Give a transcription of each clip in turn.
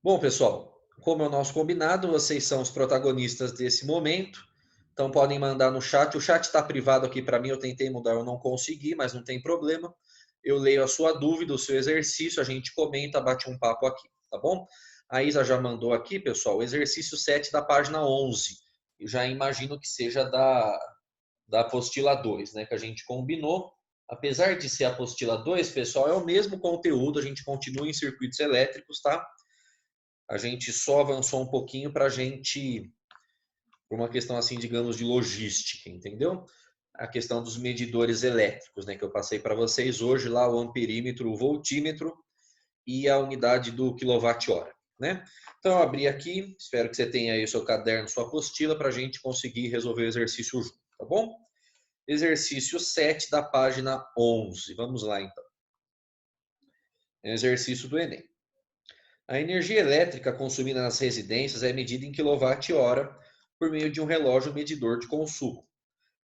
Bom, pessoal, como é o nosso combinado, vocês são os protagonistas desse momento, então podem mandar no chat. O chat está privado aqui para mim, eu tentei mudar, eu não consegui, mas não tem problema. Eu leio a sua dúvida, o seu exercício, a gente comenta, bate um papo aqui, tá bom? A Isa já mandou aqui, pessoal, o exercício 7 da página 11. Eu já imagino que seja da apostila 2, né, que a gente combinou. Apesar de ser a apostila 2, pessoal, é o mesmo conteúdo, a gente continua em circuitos elétricos, tá? A gente só avançou um pouquinho para a gente, por uma questão assim, digamos, de logística, entendeu? A questão dos medidores elétricos, né, que eu passei para vocês hoje lá, o amperímetro, o voltímetro e a unidade do quilowatt-hora, né? Então eu abri aqui, espero que você tenha aí o seu caderno, sua apostila, para a gente conseguir resolver o exercício junto, tá bom? Exercício 7 da página 11. Vamos lá, então. Exercício do Enem. A energia elétrica consumida nas residências é medida em quilowatt-hora por meio de um relógio medidor de consumo.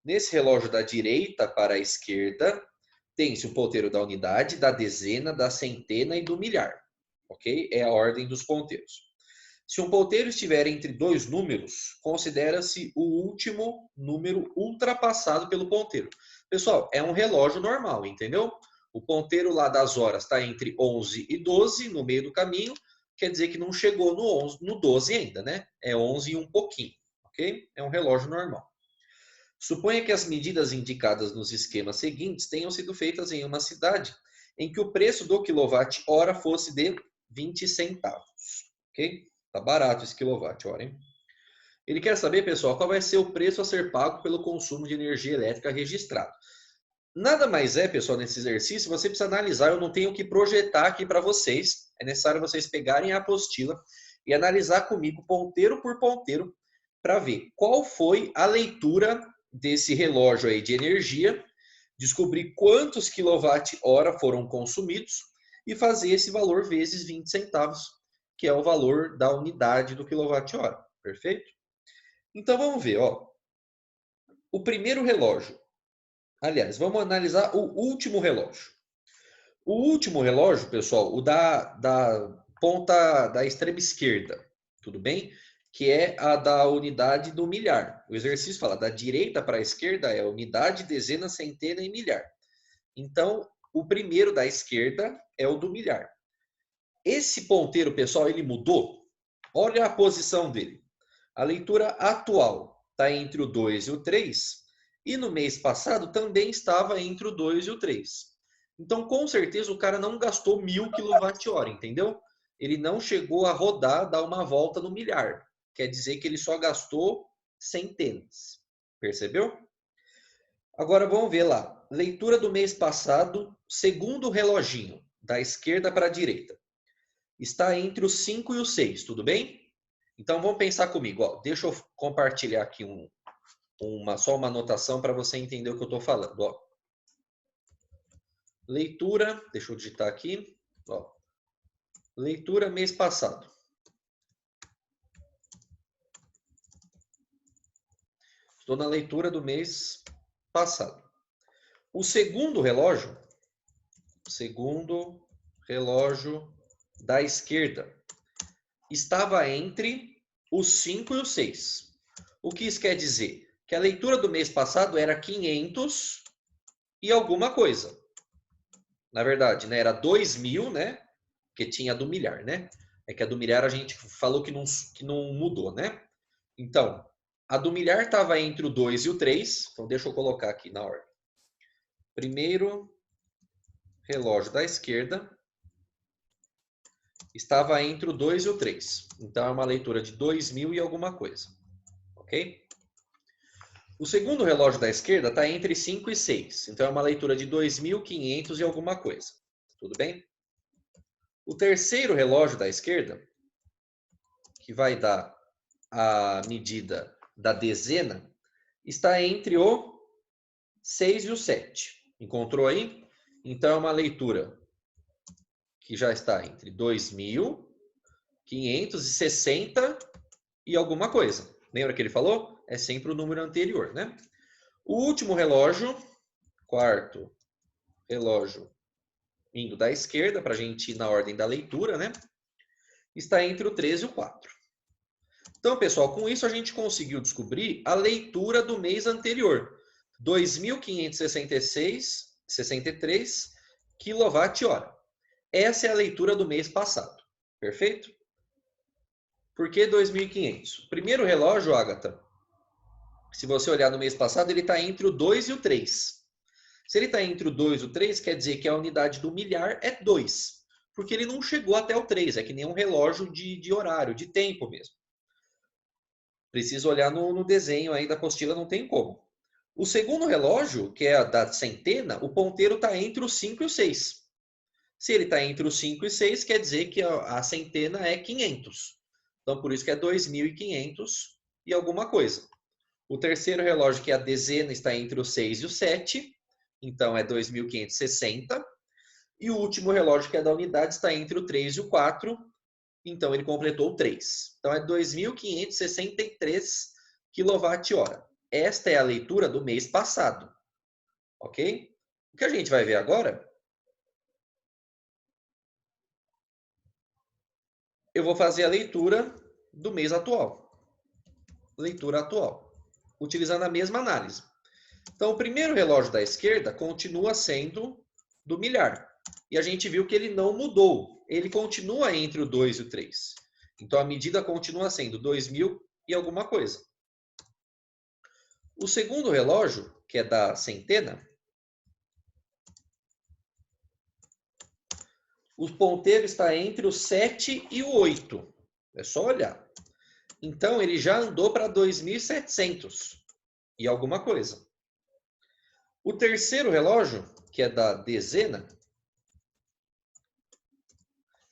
Nesse relógio da direita para a esquerda, tem-se o ponteiro da unidade, da dezena, da centena e do milhar. Ok? É a ordem dos ponteiros. Se um ponteiro estiver entre dois números, considera-se o último número ultrapassado pelo ponteiro. Pessoal, é um relógio normal, entendeu? O ponteiro lá das horas está entre 11 e 12, no meio do caminho, quer dizer que não chegou no 12 ainda, né? É 11 e um pouquinho, ok? É um relógio normal. Suponha que as medidas indicadas nos esquemas seguintes tenham sido feitas em uma cidade em que o preço do quilowatt-hora fosse de 20 centavos, ok? Tá barato esse quilowatt-hora, hein? Ele quer saber, pessoal, qual vai ser o preço a ser pago pelo consumo de energia elétrica registrado. Nada mais é, pessoal, nesse exercício, você precisa analisar, eu não tenho que projetar aqui para vocês, é necessário vocês pegarem a apostila e analisar comigo ponteiro por ponteiro para ver qual foi a leitura desse relógio aí de energia, descobrir quantos quilowatt-hora foram consumidos e fazer esse valor vezes 20 centavos, que é o valor da unidade do quilowatt-hora, perfeito? Então vamos ver, ó. O primeiro relógio, aliás, vamos analisar o último relógio. O último relógio, pessoal, o da ponta da extrema esquerda, tudo bem? Que é a da unidade do milhar. O exercício fala da direita para a esquerda é unidade, dezena, centena e milhar. Então, o primeiro da esquerda é o do milhar. Esse ponteiro, pessoal, ele mudou? Olha a posição dele. A leitura atual está entre o 2 e o 3, e no mês passado também estava entre o 2 e o 3. Então, com certeza, o cara não gastou 1000 kWh, entendeu? Ele não chegou a rodar, dar uma volta no milhar. Quer dizer que ele só gastou centenas. Percebeu? Agora vamos ver lá. Leitura do mês passado, segundo reloginho, da esquerda para a direita. Está entre os 5 e os 6, tudo bem? Então vamos pensar comigo. Ó. Deixa eu compartilhar aqui só uma anotação para você entender o que eu estou falando. Ó. Leitura, deixa eu digitar aqui. Ó. Leitura mês passado. Estou na leitura do mês passado. O segundo relógio da esquerda, estava entre os 5 e os 6. O que isso quer dizer? Que a leitura do mês passado era 500 e alguma coisa. Na verdade, né, era 2000, né? Porque tinha a do milhar, né? É que a do milhar a gente falou que não mudou, né? Então, a do milhar estava entre o 2 e o 3. Então, deixa eu colocar aqui na ordem. Primeiro relógio da esquerda estava entre o 2 e o 3. Então, é uma leitura de 2000 e alguma coisa. Ok? O segundo relógio da esquerda está entre 5 e 6. Então, é uma leitura de 2500 e alguma coisa. Tudo bem? O terceiro relógio da esquerda, que vai dar a medida da dezena, está entre o 6 e o 7. Encontrou aí? Então, é uma leitura que já está entre 2560 e alguma coisa. Lembra que ele falou? É sempre o número anterior, né? O último relógio, quarto relógio indo da esquerda, para a gente ir na ordem da leitura, né? está entre o 13 e o 4. Então, pessoal, com isso a gente conseguiu descobrir a leitura do mês anterior. 2.563 kWh. Essa é a leitura do mês passado. Perfeito? Por que 2.500? O primeiro relógio, Agatha, se você olhar no mês passado, ele está entre o 2 e o 3. Se ele está entre o 2 e o 3, quer dizer que a unidade do milhar é 2. Porque ele não chegou até o 3. É que nem um relógio de horário, de tempo mesmo. Precisa olhar no desenho aí da apostila, não tem como. O segundo relógio, que é a da centena, o ponteiro está entre o 5 e o 6. Se ele está entre o 5 e 6, quer dizer que a centena é 500. Então, por isso que é 2.500 e alguma coisa. O terceiro relógio, que é a dezena, está entre o 6 e o 7. Então, é 2.560. E o último relógio, que é da unidade, está entre o 3 e o 4. Então, ele completou o 3. Então, é 2.563 kWh. Esta é a leitura do mês passado. Ok? O que a gente vai ver agora, eu vou fazer a leitura do mês atual. Leitura atual. Utilizando a mesma análise. Então, o primeiro relógio da esquerda continua sendo do milhar. E a gente viu que ele não mudou. Ele continua entre o 2 e o 3. Então, a medida continua sendo 2.000 e alguma coisa. O segundo relógio, que é da centena, o ponteiro está entre o 7 e o 8. É só olhar. Então, ele já andou para 2.700 e alguma coisa. O terceiro relógio, que é da dezena,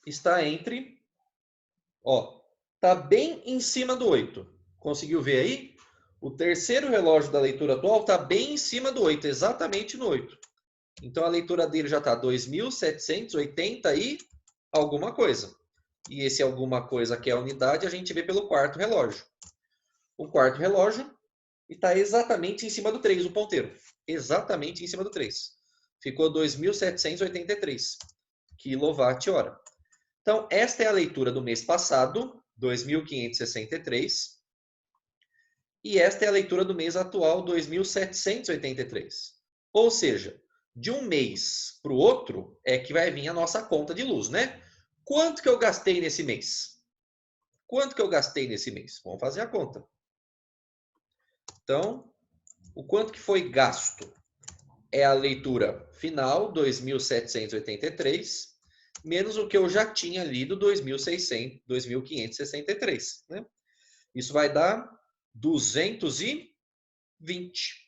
está entre... está bem em cima do 8. Conseguiu ver aí? O terceiro relógio da leitura atual está bem em cima do 8, exatamente no 8. Então, a leitura dele já está 2.780 e alguma coisa. E esse alguma coisa que é a unidade, a gente vê pelo quarto relógio. O quarto relógio está exatamente em cima do 3, o ponteiro. Exatamente em cima do 3. Ficou 2.783 kWh. Então, esta é a leitura do mês passado, 2.563. E esta é a leitura do mês atual, 2.783. Ou seja, de um mês para o outro é que vai vir a nossa conta de luz, né? Quanto que eu gastei nesse mês? Quanto que eu gastei nesse mês? Vamos fazer a conta. Então, o quanto que foi gasto? É a leitura final, 2.783, menos o que eu já tinha lido, 2.563. Né? Isso vai dar 220.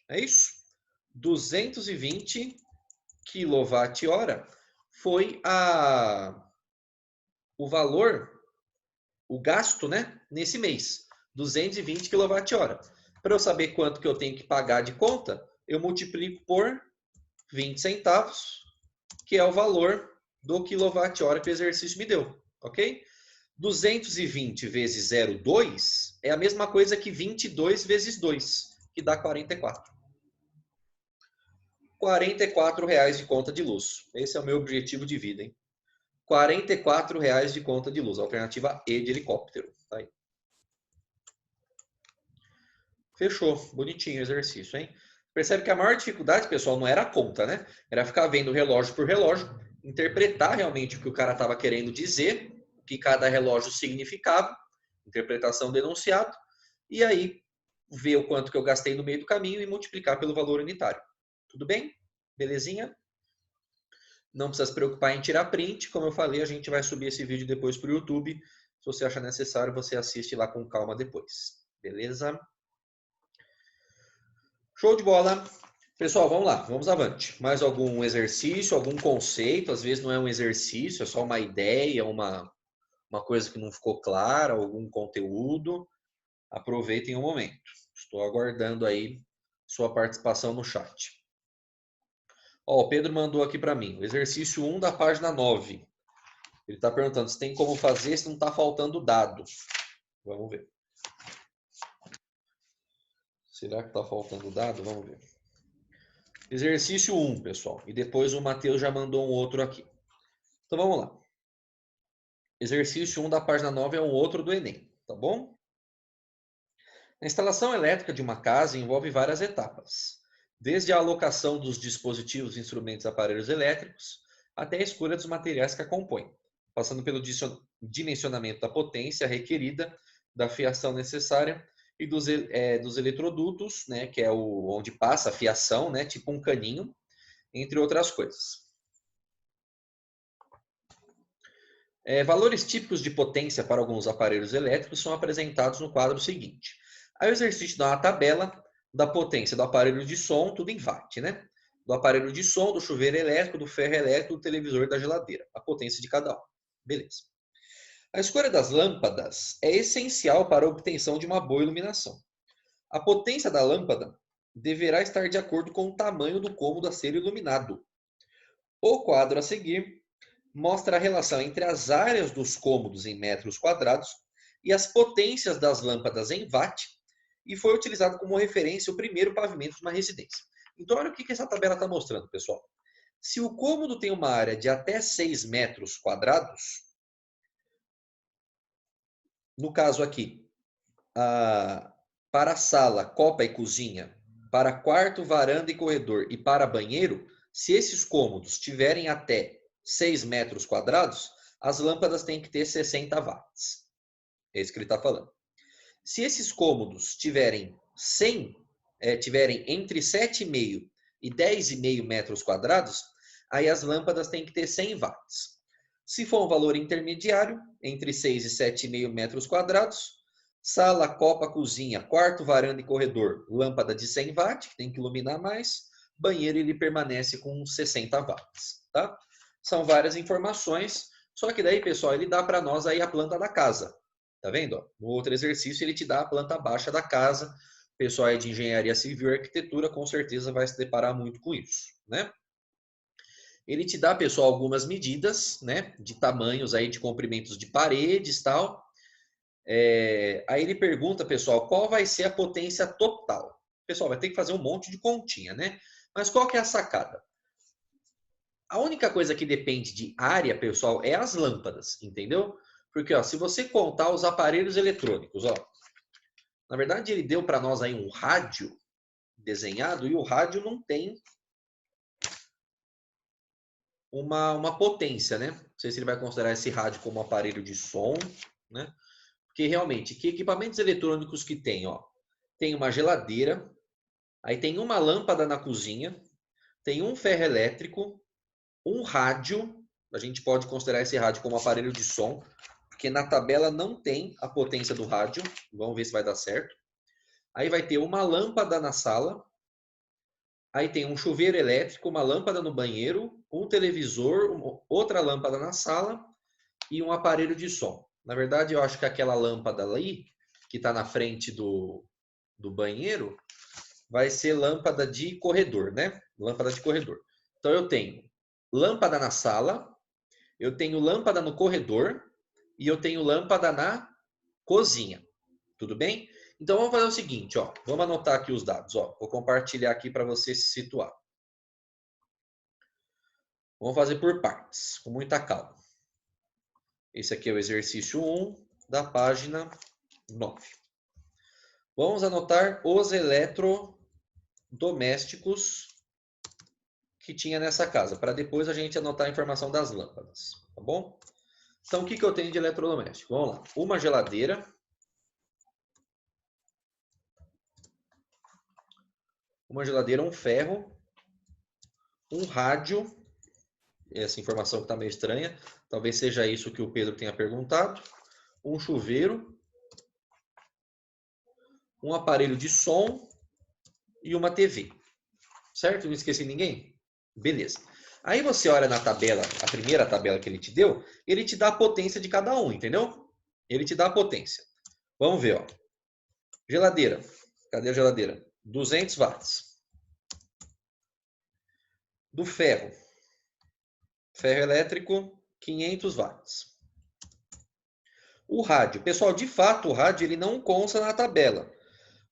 É isso? 220 kWh foi o valor, o gasto, né, nesse mês. 220 kWh. Para eu saber quanto que eu tenho que pagar de conta, eu multiplico por 20 centavos, que é o valor do quilowatt-hora que o exercício me deu, ok? 220 vezes 0,2 é a mesma coisa que 22 vezes 2, que dá 44. R$ 44 de conta de luz. Esse é o meu objetivo de vida, hein? R$ 44 de conta de luz. Alternativa E de helicóptero. Tá aí. Fechou. Bonitinho o exercício, hein? Percebe que a maior dificuldade, pessoal, não era a conta, né? Era ficar vendo relógio por relógio, interpretar realmente o que o cara estava querendo dizer, o que cada relógio significava, interpretação do enunciado, e aí ver o quanto que eu gastei no meio do caminho e multiplicar pelo valor unitário. Tudo bem? Belezinha? Não precisa se preocupar em tirar print. Como eu falei, a gente vai subir esse vídeo depois para o YouTube. Se você achar necessário, você assiste lá com calma depois. Beleza? Show de bola! Pessoal, vamos lá, vamos avante. Mais algum exercício, algum conceito? Às vezes não é um exercício, é só uma ideia, uma coisa que não ficou clara, algum conteúdo. Aproveitem o momento. Estou aguardando aí sua participação no chat. O Pedro mandou aqui para mim, o exercício 1 da página 9. Ele está perguntando se tem como fazer se não está faltando dado. Vamos ver. Será que está faltando dado? Vamos ver. Exercício 1, pessoal. E depois o Matheus já mandou um outro aqui. Então vamos lá. Exercício 1 da página 9 é um outro do Enem, tá bom? A instalação elétrica de uma casa envolve várias etapas, desde a alocação dos dispositivos, instrumentos e aparelhos elétricos, até a escolha dos materiais que a compõem, passando pelo dimensionamento da potência requerida, da fiação necessária e dos eletrodutos, né, que é onde passa a fiação, né, tipo um caninho, entre outras coisas. Valores típicos de potência para alguns aparelhos elétricos são apresentados no quadro seguinte. Aí o exercício dá uma tabela da potência do aparelho de som, tudo em watt, né? Do aparelho de som, do chuveiro elétrico, do ferro elétrico, do televisor e da geladeira. A potência de cada um. Beleza. A escolha das lâmpadas é essencial para a obtenção de uma boa iluminação. A potência da lâmpada deverá estar de acordo com o tamanho do cômodo a ser iluminado. O quadro a seguir mostra a relação entre as áreas dos cômodos em metros quadrados e as potências das lâmpadas em watt, e foi utilizado como referência o primeiro pavimento de uma residência. Então, olha o que essa tabela está mostrando, pessoal. Se o cômodo tem uma área de até 6 metros quadrados, no caso aqui, para a sala, copa e cozinha, para quarto, varanda e corredor e para banheiro, se esses cômodos tiverem até 6 metros quadrados, as lâmpadas têm que ter 60 watts. É isso que ele está falando. Se esses cômodos tiverem entre 7,5 e 10,5 metros quadrados, aí as lâmpadas têm que ter 100 watts. Se for um valor intermediário, entre 6 e 7,5 metros quadrados, sala, copa, cozinha, quarto, varanda e corredor, lâmpada de 100 watts, que tem que iluminar mais, banheiro ele permanece com 60 watts, tá? São várias informações, só que daí, pessoal, ele dá para nós aí a planta da casa. Tá vendo? No outro exercício, ele te dá a planta baixa da casa. O pessoal aí de engenharia civil e arquitetura com certeza vai se deparar muito com isso, né? Ele te dá, pessoal, algumas medidas, né? De tamanhos aí, de comprimentos de paredes e tal. Aí ele pergunta, pessoal, qual vai ser a potência total? Pessoal, vai ter que fazer um monte de continha, né? Mas qual que é a sacada? A única coisa que depende de área, pessoal, é as lâmpadas, entendeu? Porque, ó, se você contar os aparelhos eletrônicos, ó, na verdade ele deu para nós aí um rádio desenhado e o rádio não tem uma potência, né? Não sei se ele vai considerar esse rádio como aparelho de som, né? Porque realmente, que equipamentos eletrônicos que tem, ó? Tem uma geladeira, aí tem uma lâmpada na cozinha, tem um ferro elétrico, um rádio, a gente pode considerar esse rádio como aparelho de som, porque na tabela não tem a potência do rádio, vamos ver se vai dar certo. Aí vai ter uma lâmpada na sala, aí tem um chuveiro elétrico, uma lâmpada no banheiro, um televisor, outra lâmpada na sala e um aparelho de som. Na verdade, eu acho que aquela lâmpada ali, que está na frente do banheiro, vai ser lâmpada de corredor, né? Lâmpada de corredor. Então, eu tenho lâmpada na sala, eu tenho lâmpada no corredor e eu tenho lâmpada na cozinha. Tudo bem? Então, vamos fazer o seguinte, ó. Vamos anotar aqui os dados, ó. Vou compartilhar aqui para você se situar. Vamos fazer por partes, com muita calma. Esse aqui é o exercício 1 da página 9. Vamos anotar os eletrodomésticos que tinha nessa casa, para depois a gente anotar a informação das lâmpadas, tá bom? Então, o que eu tenho de eletrodoméstico? Vamos lá. Uma geladeira. Uma geladeira, um ferro. Um rádio. Essa informação que está meio estranha. Talvez seja isso que o Pedro tenha perguntado. Um chuveiro. Um aparelho de som. E uma TV. Certo? Não esqueci ninguém? Beleza. Aí você olha na tabela, a primeira tabela que ele te deu, ele te dá a potência de cada um, entendeu? Ele te dá a potência. Vamos ver, ó. Geladeira. Cadê a geladeira? 200 watts. Do ferro. Ferro elétrico, 500 watts. O rádio. Pessoal, de fato, o rádio ele não consta na tabela.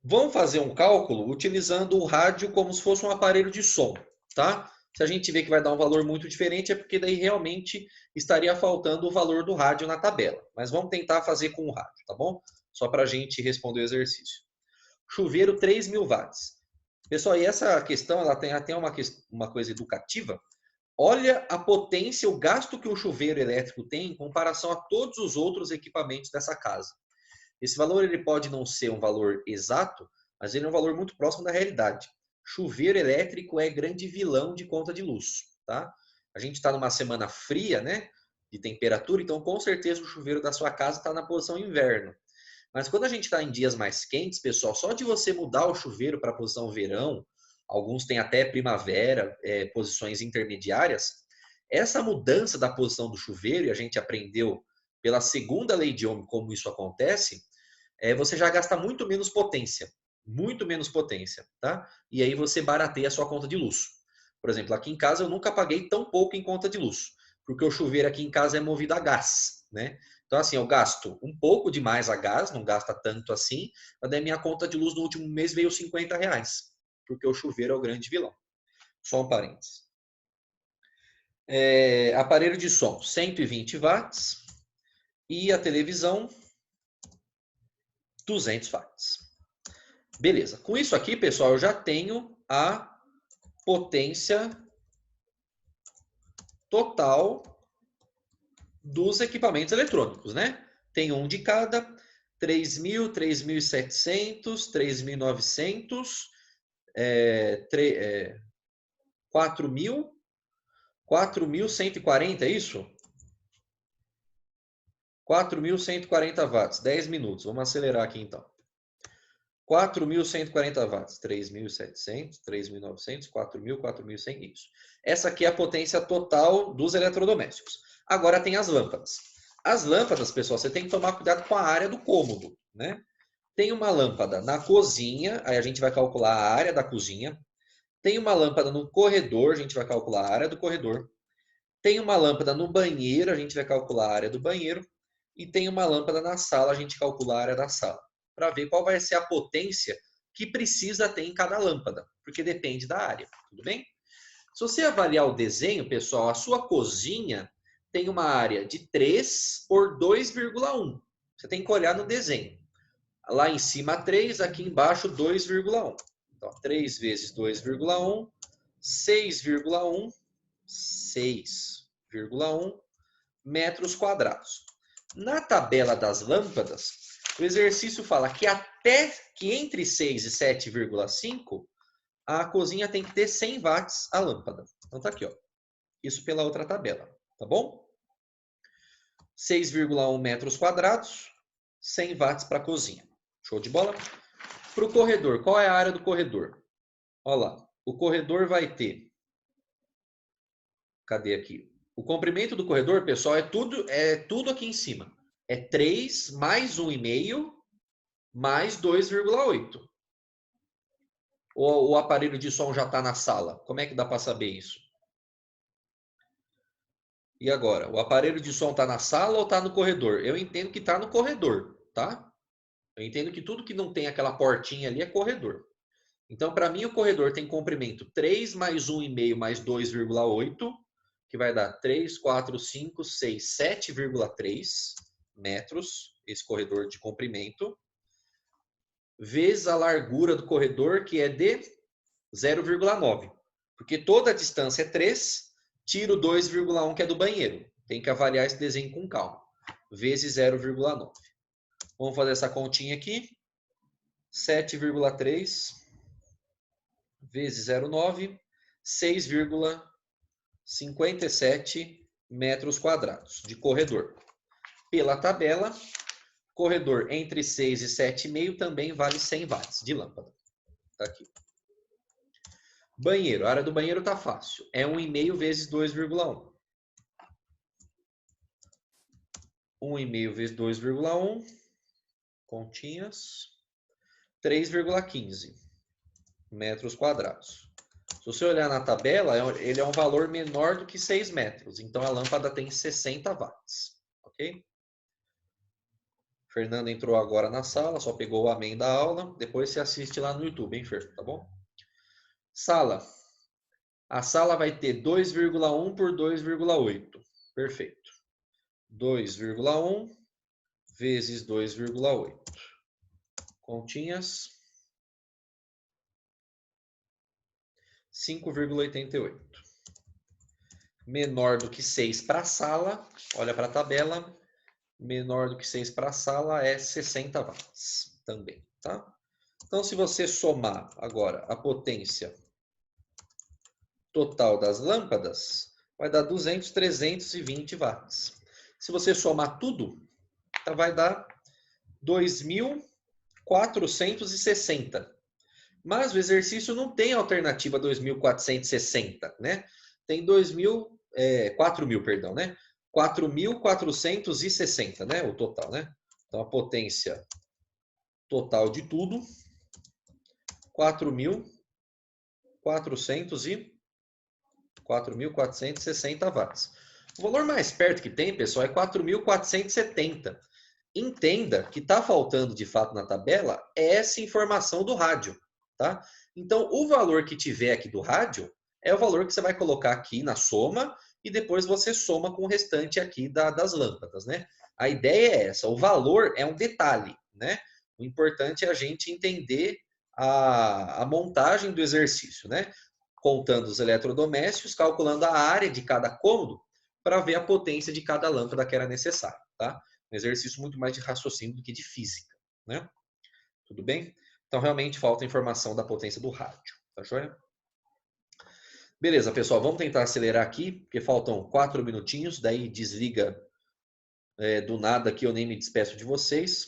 Vamos fazer um cálculo utilizando o rádio como se fosse um aparelho de som, tá? Se a gente vê que vai dar um valor muito diferente, é porque daí realmente estaria faltando o valor do rádio na tabela. Mas vamos tentar fazer com o rádio, tá bom? Só para a gente responder o exercício. Chuveiro 3.000 watts. Pessoal, e essa questão ela tem até uma coisa educativa. Olha a potência, o gasto que o chuveiro elétrico tem em comparação a todos os outros equipamentos dessa casa. Esse valor ele pode não ser um valor exato, mas ele é um valor muito próximo da realidade. Chuveiro elétrico é grande vilão de conta de luz, tá? A gente está numa semana fria, né? De temperatura, então com certeza o chuveiro da sua casa está na posição inverno. Mas quando a gente está em dias mais quentes, pessoal, só de você mudar o chuveiro para a posição verão, alguns têm até primavera, posições intermediárias, essa mudança da posição do chuveiro, e a gente aprendeu pela segunda lei de Ohm como isso acontece, você já gasta muito menos potência, tá? E aí você barateia a sua conta de luz. Por exemplo, aqui em casa eu nunca paguei tão pouco em conta de luz, porque o chuveiro aqui em casa é movido a gás, né? Então, assim, eu gasto um pouco demais a gás, não gasta tanto assim, mas daí minha conta de luz no último mês veio R$ 50, porque o chuveiro é o grande vilão. Só um parênteses. Aparelho de som, 120 watts. E a televisão, 200 watts. Beleza. Com isso aqui, pessoal, eu já tenho a potência total dos equipamentos eletrônicos, né? Tem um de cada, 3.000, 3.700, 3.900, 4.000, 4.140, é isso? 4.140 watts, 10 minutos. Vamos acelerar aqui então. 4.140 watts, 3.700, 3.900, 4.000, 4.100, isso. Essa aqui é a potência total dos eletrodomésticos. Agora tem as lâmpadas. As lâmpadas, pessoal, você tem que tomar cuidado com a área do cômodo, né? Tem uma lâmpada na cozinha, aí a gente vai calcular a área da cozinha. Tem uma lâmpada no corredor, a gente vai calcular a área do corredor. Tem uma lâmpada no banheiro, a gente vai calcular a área do banheiro. E tem uma lâmpada na sala, a gente calcula a área da sala. Para ver qual vai ser a potência que precisa ter em cada lâmpada, porque depende da área, tudo bem? Se você avaliar o desenho, pessoal, a sua cozinha tem uma área de 3 por 2,1. Você tem que olhar no desenho. Lá em cima 3, aqui embaixo 2,1. Então, 3 vezes 2,1, 6,1, 6,1 metros quadrados. Na tabela das lâmpadas, o exercício fala que entre 6 e 7,5, a cozinha tem que ter 100 watts a lâmpada. Então tá aqui, ó. Isso pela outra tabela, tá bom? 6,1 metros quadrados, 100 watts para a cozinha. Show de bola? Para o corredor, qual é a área do corredor? Olha lá, o corredor vai ter... Cadê aqui? O comprimento do corredor, pessoal, é tudo aqui em cima. É 3 mais 1,5 mais 2,8. Ou o aparelho de som já está na sala? Como é que dá para saber isso? E agora? O aparelho de som está na sala ou está no corredor? Eu entendo que está no corredor, tá? Eu entendo que tudo que não tem aquela portinha ali é corredor. Então, para mim, o corredor tem comprimento 3 mais 1,5 mais 2,8, que vai dar 3, 4, 5, 6, 7,3 metros, esse corredor de comprimento, vezes a largura do corredor, que é de 0,9. Porque toda a distância é 3, tiro 2,1, que é do banheiro. Tem que avaliar esse desenho com calma. Vezes 0,9. Vamos fazer essa continha aqui. 7,3 vezes 0,9, 6,57 metros quadrados de corredor. Pela tabela, corredor entre 6 e 7,5 também vale 100 watts de lâmpada. Tá aqui. Banheiro. A área do banheiro tá fácil. É 1,5 vezes 2,1. 1,5 vezes 2,1. Continhas. 3,15 metros quadrados. Se você olhar na tabela, ele é um valor menor do que 6 metros. Então, a lâmpada tem 60 watts. Ok? Fernando entrou agora na sala, só pegou o amém da aula. Depois você assiste lá no YouTube, hein, Fer? Tá bom? Sala. A sala vai ter 2,1 por 2,8. Perfeito. 2,1 vezes 2,8. Continhas. 5,88. Menor do que 6 para a sala. Olha para a tabela. Menor do que 6 para a sala é 60 watts também, tá? Então, se você somar agora a potência total das lâmpadas, vai dar 200, 320 watts. Se você somar tudo, vai dar 2.460. Mas o exercício não tem alternativa 2.460, né? Tem 4.000, perdão, né? 4.460, né? O total, né? Então, a potência total de tudo, 4.460 watts. O valor mais perto que tem, pessoal, é 4.470. Entenda que está faltando de fato na tabela essa informação do rádio, tá? Então, o valor que tiver aqui do rádio é o valor que você vai colocar aqui na soma e depois você soma com o restante aqui das lâmpadas, né? A ideia é essa. O valor é um detalhe, né? O importante é a gente entender a montagem do exercício, né? Contando os eletrodomésticos, calculando a área de cada cômodo para ver a potência de cada lâmpada que era necessária, tá? Um exercício muito mais de raciocínio do que de física, né? Tudo bem? Então, realmente falta informação da potência do rádio, tá joia? Beleza, pessoal, vamos tentar acelerar aqui, porque faltam 4 minutinhos, daí desliga do nada aqui, eu nem me despeço de vocês.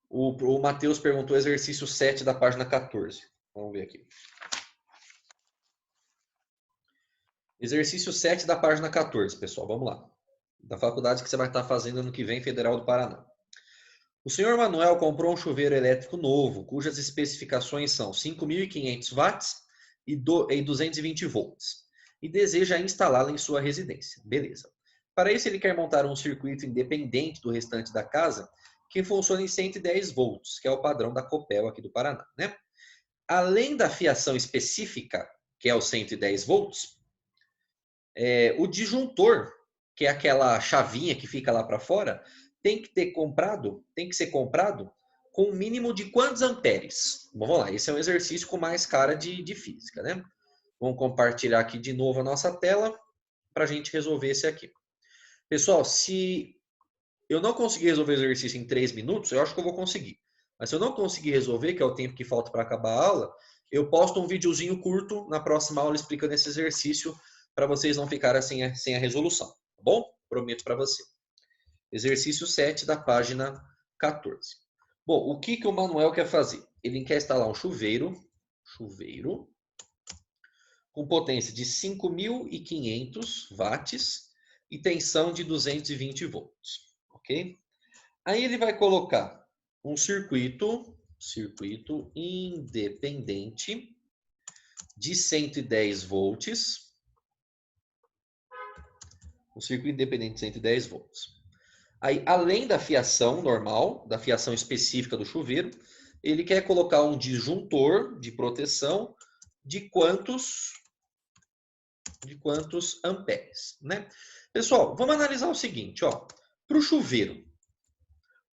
O Matheus perguntou exercício 7 da página 14. Vamos ver aqui. Exercício 7 da página 14, pessoal, vamos lá. Da faculdade que você vai estar fazendo ano que vem, Federal do Paraná. O senhor Manuel comprou um chuveiro elétrico novo, cujas especificações são 5.500 watts e 220 volts, e deseja instalá-la em sua residência. Beleza. Para isso, ele quer montar um circuito independente do restante da casa, que funcione em 110 volts, que é o padrão da Copel aqui do Paraná, né? Além da fiação específica, que é o 110 volts, o disjuntor, que é aquela chavinha que fica lá para fora, tem que ser comprado com um mínimo de quantos amperes? Vamos lá, esse é um exercício com mais cara de física, né? Vamos compartilhar aqui de novo a nossa tela para a gente resolver esse aqui. Pessoal, se eu não conseguir resolver o exercício em 3 minutos, eu acho que eu vou conseguir. Mas se eu não conseguir resolver, que é o tempo que falta para acabar a aula, eu posto um videozinho curto na próxima aula explicando esse exercício para vocês não ficarem sem a resolução, tá bom? Prometo para você. Exercício 7 da página 14. Bom, o que o Manuel quer fazer? Ele quer instalar um chuveiro com potência de 5.500 watts e tensão de 220 volts, ok? Aí ele vai colocar um circuito independente de 110 volts, um circuito independente de 110 volts. Aí, além da fiação normal, da fiação específica do chuveiro, ele quer colocar um disjuntor de proteção de quantos amperes, né? Pessoal, vamos analisar o seguinte, ó. Para o chuveiro,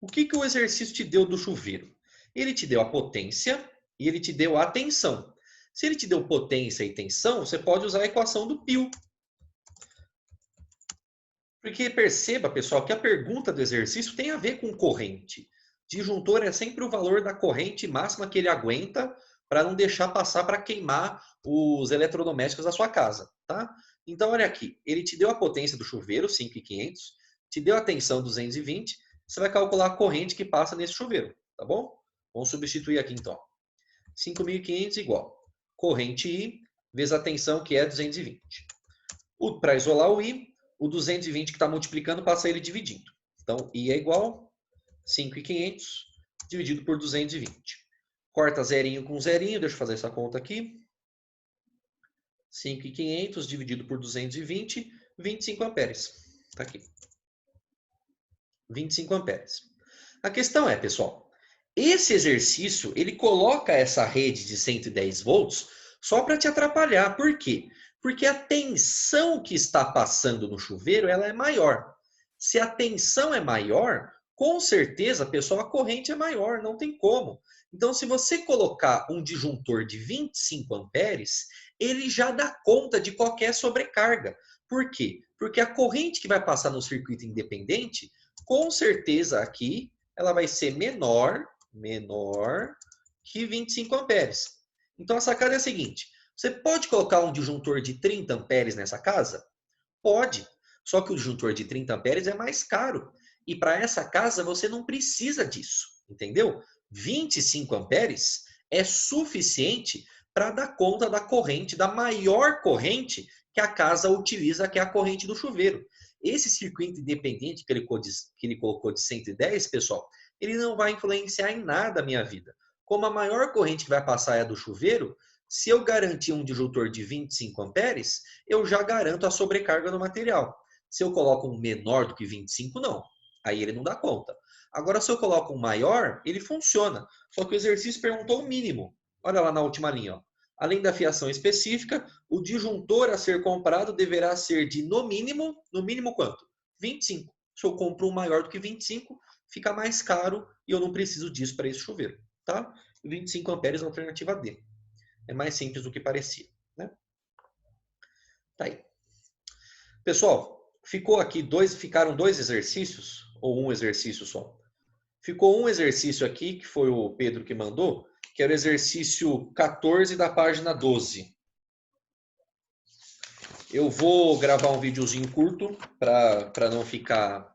o que o exercício te deu do chuveiro? Ele te deu a potência e ele te deu a tensão. Se ele te deu potência e tensão, você pode usar a equação do Pio. Porque perceba, pessoal, que a pergunta do exercício tem a ver com corrente. Disjuntor é sempre o valor da corrente máxima que ele aguenta para não deixar passar para queimar os eletrodomésticos da sua casa, tá? Então, olha aqui, ele te deu a potência do chuveiro, 5.500, te deu a tensão, 220, você vai calcular a corrente que passa nesse chuveiro, tá bom? Vamos substituir aqui, então. 5.500 igual corrente I vezes a tensão, que é 220. Para isolar o I, o 220 que está multiplicando, passa ele dividindo. Então, I é igual 5.500 dividido por 220. Corta zerinho com zerinho, deixa eu fazer essa conta aqui. 5.500 dividido por 220, 25 amperes. Está aqui. 25 amperes. A questão é, pessoal, esse exercício, ele coloca essa rede de 110 volts só para te atrapalhar. Por quê? Porque a tensão que está passando no chuveiro, ela é maior. Se a tensão é maior, com certeza, pessoal, a corrente é maior, não tem como. Então, se você colocar um disjuntor de 25 amperes, ele já dá conta de qualquer sobrecarga. Por quê? Porque a corrente que vai passar no circuito independente, com certeza aqui, ela vai ser menor que 25 amperes. Então, a sacada é a seguinte, você pode colocar um disjuntor de 30 amperes nessa casa? Pode. Só que o disjuntor de 30 amperes é mais caro. E para essa casa você não precisa disso, entendeu? 25 amperes é suficiente para dar conta da corrente, da maior corrente que a casa utiliza, que é a corrente do chuveiro. Esse circuito independente que ele colocou de 110, pessoal, ele não vai influenciar em nada a minha vida. Como a maior corrente que vai passar é a do chuveiro, se eu garantir um disjuntor de 25 amperes, eu já garanto a sobrecarga no material. Se eu coloco um menor do que 25, não. Aí ele não dá conta. Agora, se eu coloco um maior, ele funciona. Só que o exercício perguntou o mínimo. Olha lá na última linha. Ó. Além da fiação específica, o disjuntor a ser comprado deverá ser de, no mínimo quanto? 25. Se eu compro um maior do que 25, fica mais caro e eu não preciso disso para esse chuveiro. Tá? 25 amperes é a alternativa D. É mais simples do que parecia. Né? Tá aí. Pessoal, ficaram dois exercícios, ou um exercício só? Ficou um exercício aqui, que foi o Pedro que mandou, que era o exercício 14 da página 12. Eu vou gravar um videozinho curto, para não ficar